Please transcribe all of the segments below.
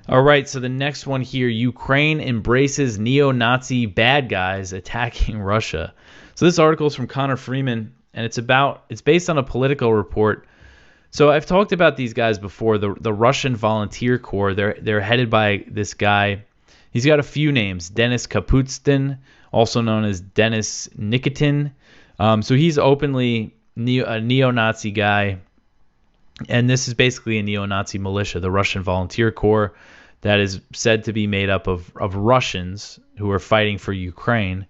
All right, so the next one here, Ukraine embraces neo-Nazi bad guys attacking Russia. So this article is from Connor Freeman, and it's based on a Politico report. So I've talked about these guys before, the Russian Volunteer Corps. They're headed by this guy. He's got a few names: Denis Kapustin, also known as Denis Nikitin. So he's openly a neo-Nazi guy, and this is basically a neo-Nazi militia, the Russian Volunteer Corps, that is said to be made up of Russians who are fighting for Ukraine.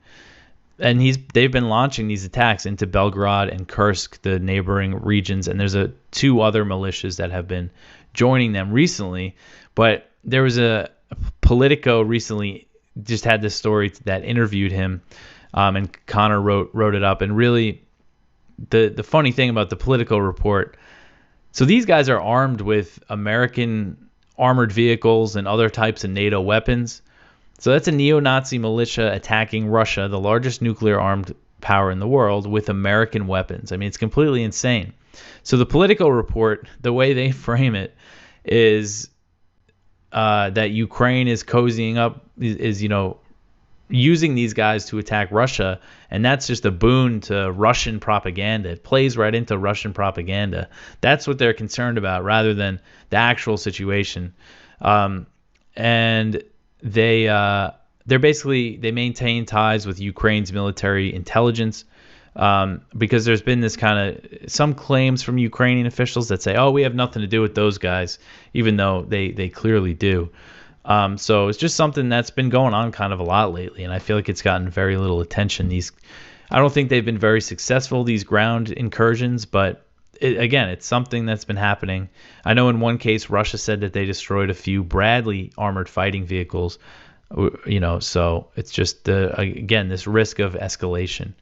And they've been launching these attacks into Belgorod and Kursk, the neighboring regions, and there's two other militias that have been joining them recently. But there was a Politico recently just had this story that interviewed him, and Connor wrote it up. And really, the funny thing about the Politico report, so these guys are armed with American armored vehicles and other types of NATO weapons. So that's a neo-Nazi militia attacking Russia, the largest nuclear armed power in the world, with American weapons. I mean, it's completely insane. So the Politico report, the way they frame it, is that Ukraine is cozying up, is using these guys to attack Russia, and that's just a boon to Russian propaganda. It plays right into Russian propaganda. That's what they're concerned about, rather than the actual situation. And they maintain ties with Ukraine's military intelligence, because there's been this kind of some claims from Ukrainian officials that say, "Oh, we have nothing to do with those guys," even though they clearly do. So it's just something that's been going on kind of a lot lately, and I feel like it's gotten very little attention. I don't think they've been very successful, these ground incursions, but it's something that's been happening. I know in one case, Russia said that they destroyed a few Bradley armored fighting vehicles, so it's just, this risk of escalation.